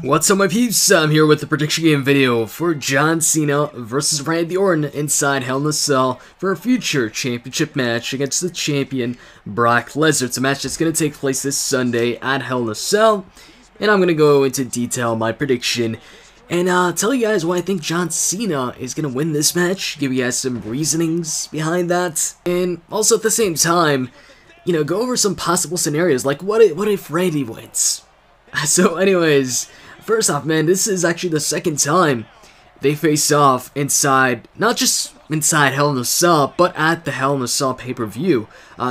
What's up, my peeps? I'm here with the prediction game video for John Cena versus Randy Orton inside Hell in a Cell for a future championship match against the champion Brock Lesnar. It's a match that's going to take place this Sunday at Hell in a Cell, and I'm going to go into detail my prediction and tell you guys why I think John Cena is going to win this match, give you guys some reasonings behind that, and also at the same time, you know, go over some possible scenarios, like what if Randy wins? So anyways, first off, man, this is actually the second time they face off inside, not just inside Hell in a Cell, but at the Hell in a Cell pay-per-view.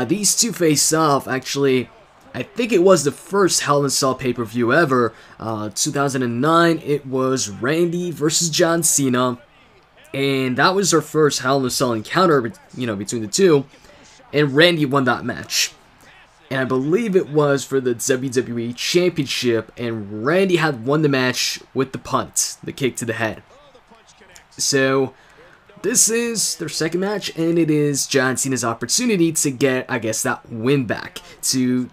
These two face off, actually, I think it was the first Hell in a Cell pay-per-view ever. 2009, it was Randy versus John Cena, and that was their first Hell in a Cell encounter, you know, between the two, and Randy won that match. And I believe it was for the WWE Championship, and Randy had won the match with the punt, the kick to the head. So, this is their second match, and it is John Cena's opportunity to get, I guess, that win back, to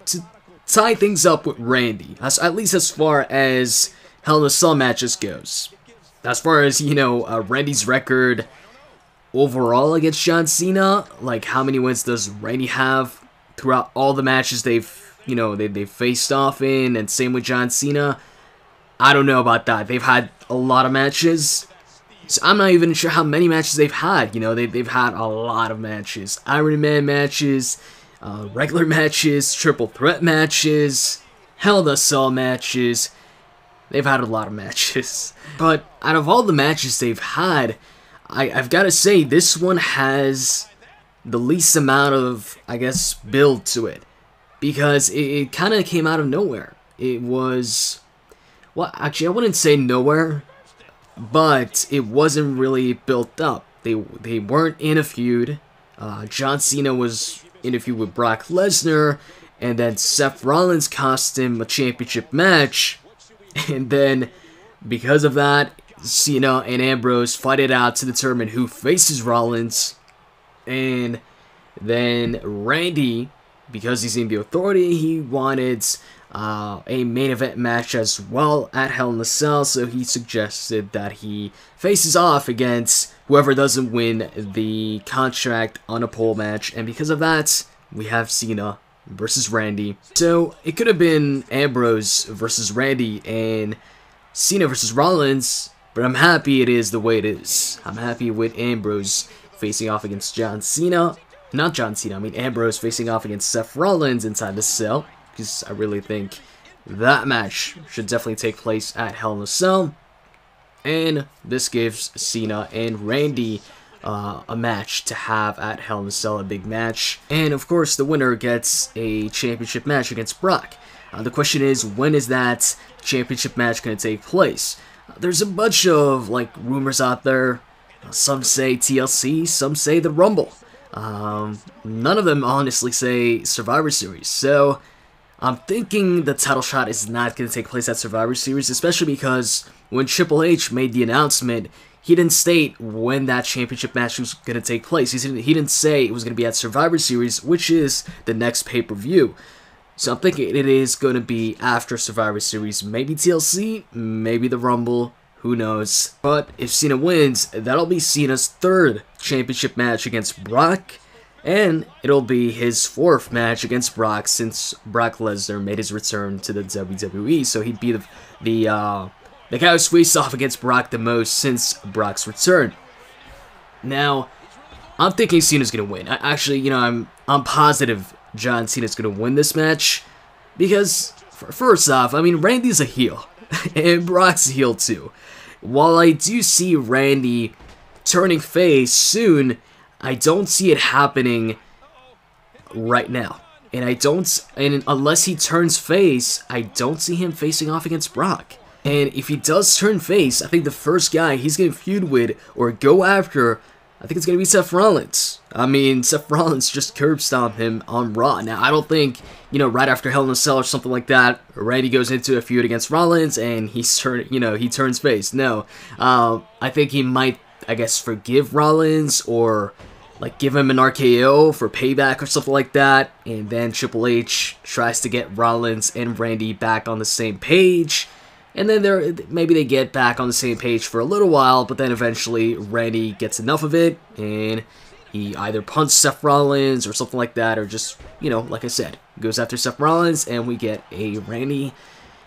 tie things up with Randy, at least as far as Hell in a Cell matches goes. As far as, you know, Randy's record overall against John Cena, like how many wins does Randy have throughout all the matches they've faced off in, and same with John Cena. I don't know about that. They've had a lot of matches, so I'm not even sure how many matches they've had. You know, they've had a lot of matches. Iron Man matches, regular matches, triple threat matches, Hell in a Cell matches. They've had a lot of matches. But out of all the matches they've had, I've got to say, this one has the least amount of, I guess, build to it, because it kind of came out of nowhere. It was, well, actually, I wouldn't say nowhere, but it wasn't really built up. They weren't in a feud. John Cena was in a feud with Brock Lesnar, and then Seth Rollins cost him a championship match, and then because of that, Cena and Ambrose fight it out to determine who faces Rollins. And then Randy, because he's in the Authority, he wanted a main event match as well at Hell in a Cell, so he suggested that he faces off against whoever doesn't win the contract on a pole match, and because of that, we have Cena versus Randy. So it could have been Ambrose versus Randy and Cena versus Rollins, but I'm happy it is the way it is. I'm happy with Ambrose facing off against John Cena. Not John Cena, I mean Ambrose facing off against Seth Rollins inside the Cell, because I really think that match should definitely take place at Hell in a Cell. And this gives Cena and Randy a match to have at Hell in a Cell, a big match. And of course, the winner gets a championship match against Brock. The question is, when is that championship match going to take place? There's a bunch of rumors out there. Some say TLC, some say the Rumble. None of them honestly say Survivor Series. So I'm thinking the title shot is not going to take place at Survivor Series, especially because when Triple H made the announcement, he didn't state when that championship match was going to take place. He didn't say it was going to be at Survivor Series, which is the next pay-per-view. So I'm thinking it is going to be after Survivor Series. Maybe TLC, maybe the Rumble. Who knows? But if Cena wins, that'll be Cena's third championship match against Brock, and it'll be his fourth match against Brock since Brock Lesnar made his return to the WWE. So he'd be the guy who's faced off against Brock the most since Brock's return. Now, I'm thinking Cena's gonna win. Actually, you know, I'm positive John Cena's gonna win this match, because first off, I mean, Randy's a heel, and Brock's a heel too. While I do see Randy turning face soon, I don't see it happening right now. And unless he turns face, I don't see him facing off against Brock. And if he does turn face, I think the first guy he's going to feud with or go after, I think it's going to be Seth Rollins. I mean, Seth Rollins just curb stomped him on Raw. Now, I don't think, you know, right after Hell in a Cell or something like that, Randy goes into a feud against Rollins and he turns face. No, I think he might, I guess, forgive Rollins or give him an RKO for payback or something like that. And then Triple H tries to get Rollins and Randy back on the same page. And then maybe they get back on the same page for a little while, but then eventually Randy gets enough of it, and he either punts Seth Rollins or something like that, or just, you know, like I said, goes after Seth Rollins, and we get a Randy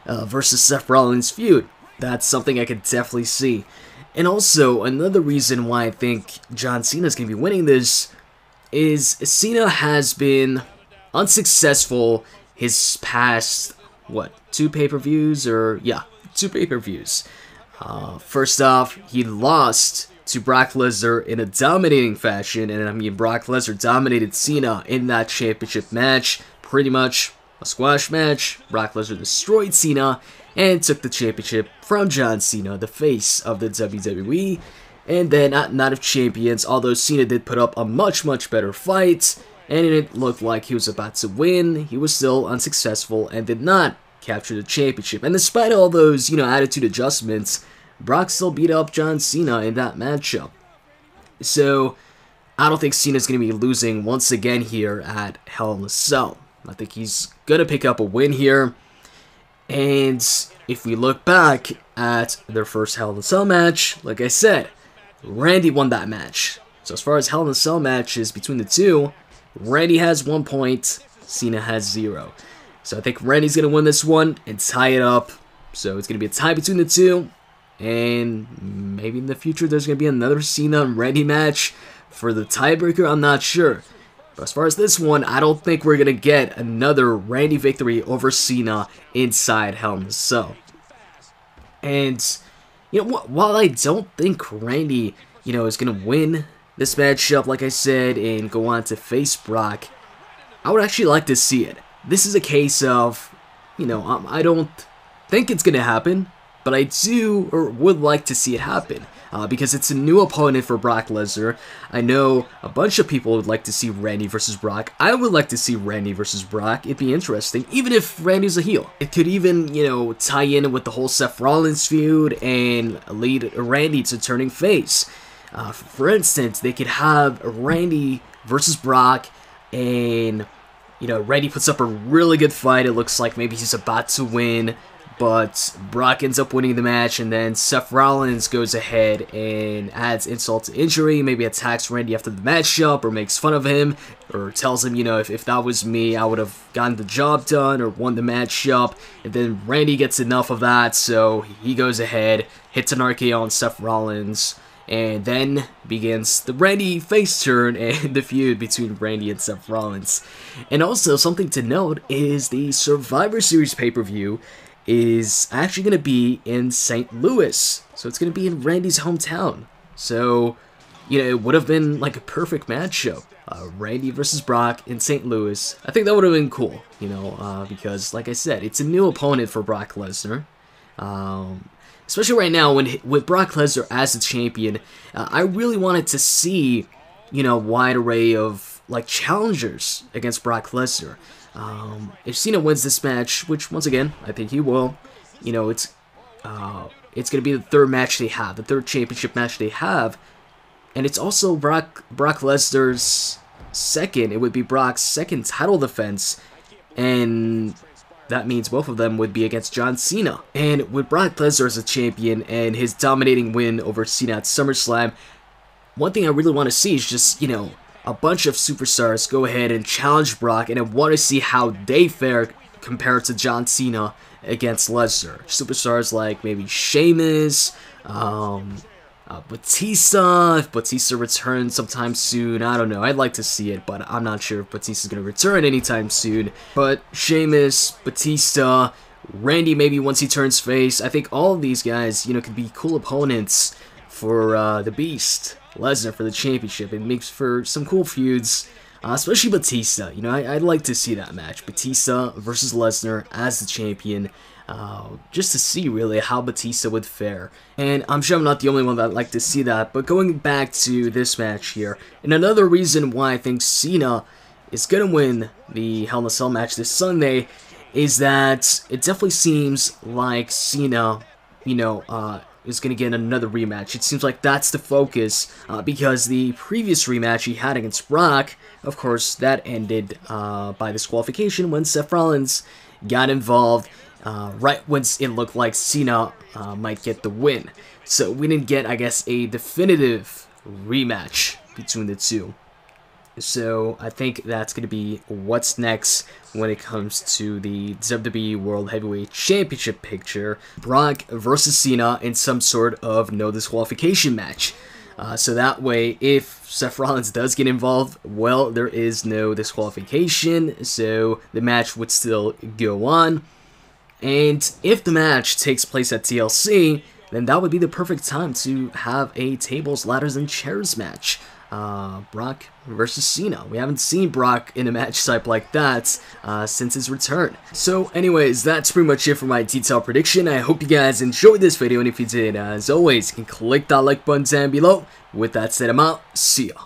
versus Seth Rollins feud. That's something I could definitely see. And also, another reason why I think John Cena is going to be winning this is Cena has been unsuccessful his past, what, 2 pay-per-views, or, yeah, 2 pay-per-views. First off, he lost to Brock Lesnar in a dominating fashion, and I mean, Brock Lesnar dominated Cena in that championship match, pretty much a squash match. Brock Lesnar destroyed Cena and took the championship from John Cena, the face of the WWE. And then at Night of Champions, although Cena did put up a much better fight, and it looked like he was about to win, he was still unsuccessful and did not capture the championship. And despite all those, you know, attitude adjustments, Brock still beat up John Cena in that matchup. So, I don't think Cena's going to be losing once again here at Hell in a Cell. I think he's going to pick up a win here. And if we look back at their first Hell in a Cell match, like I said, Randy won that match. So as far as Hell in a Cell matches between the two, Randy has 1 point, Cena has 0. So I think Randy's going to win this one and tie it up. So it's going to be a tie between the two. And maybe in the future there's going to be another Cena and Randy match for the tiebreaker, I'm not sure. But as far as this one, I don't think we're going to get another Randy victory over Cena inside Hell in a Cell. And, you know, while I don't think Randy, you know, is going to win this matchup, like I said, and go on to face Brock, I would actually like to see it. This is a case of, you know, I don't think it's going to happen, but I do or would like to see it happen. Because it's a new opponent for Brock Lesnar. I know a bunch of people would like to see Randy versus Brock. I would like to see Randy versus Brock. It'd be interesting, even if Randy's a heel. It could even, you know, tie in with the whole Seth Rollins feud and lead Randy to turning face. For instance, they could have Randy versus Brock, and, you know, Randy puts up a really good fight. It looks like maybe he's about to win, but Brock ends up winning the match, and then Seth Rollins goes ahead and adds insult to injury, maybe attacks Randy after the matchup, or makes fun of him, or tells him, you know, if that was me, I would have gotten the job done, or won the matchup, and then Randy gets enough of that, so he goes ahead, hits an RKO on Seth Rollins, and then begins the Randy face turn and the feud between Randy and Seth Rollins. And also, something to note is the Survivor Series pay-per-view is actually going to be in St. Louis. So it's going to be in Randy's hometown. So, you know, it would have been like a perfect matchup. Randy versus Brock in St. Louis. I think that would have been cool, you know, because, like I said, it's a new opponent for Brock Lesnar. Especially right now, with Brock Lesnar as the champion, I really wanted to see, you know, a wide array of, like, challengers against Brock Lesnar. If Cena wins this match, which, once again, I think he will, you know, it's going to be the third match they have, the third championship match they have, and it's also Brock Lesnar's second. It would be Brock's second title defense, and that means both of them would be against John Cena. And with Brock Lesnar as a champion and his dominating win over Cena at SummerSlam, one thing I really want to see is just, you know, a bunch of superstars go ahead and challenge Brock, and I want to see how they fare compared to John Cena against Lesnar. Superstars like maybe Sheamus, Batista. If Batista returns sometime soon, I don't know. I'd like to see it, but I'm not sure if Batista's going to return anytime soon. But Sheamus, Batista, Randy maybe once he turns face. I think all of these guys, you know, could be cool opponents for the Beast, Lesnar, for the championship. It makes for some cool feuds, especially Batista. You know, I'd like to see that match. Batista versus Lesnar as the champion. Just to see really how Batista would fare. And I'm sure I'm not the only one that'd like to see that, but going back to this match here, and another reason why I think Cena is going to win the Hell in a Cell match this Sunday is that it definitely seems like Cena, you know, is going to get another rematch. It seems like that's the focus, because the previous rematch he had against Brock, of course, that ended by disqualification when Seth Rollins got involved. right once it looked like Cena might get the win. So we didn't get, I guess, a definitive rematch between the two. So I think that's going to be what's next when it comes to the WWE World Heavyweight Championship picture. Brock versus Cena in some sort of no disqualification match. So that way, if Seth Rollins does get involved, well, there is no disqualification, so the match would still go on. And if the match takes place at TLC, then that would be the perfect time to have a tables, ladders, and chairs match. Brock versus Cena. We haven't seen Brock in a match type like that since his return. So anyways, that's pretty much it for my detailed prediction. I hope you guys enjoyed this video, and if you did, as always, you can click that like button down below. With that said, I'm out. See ya.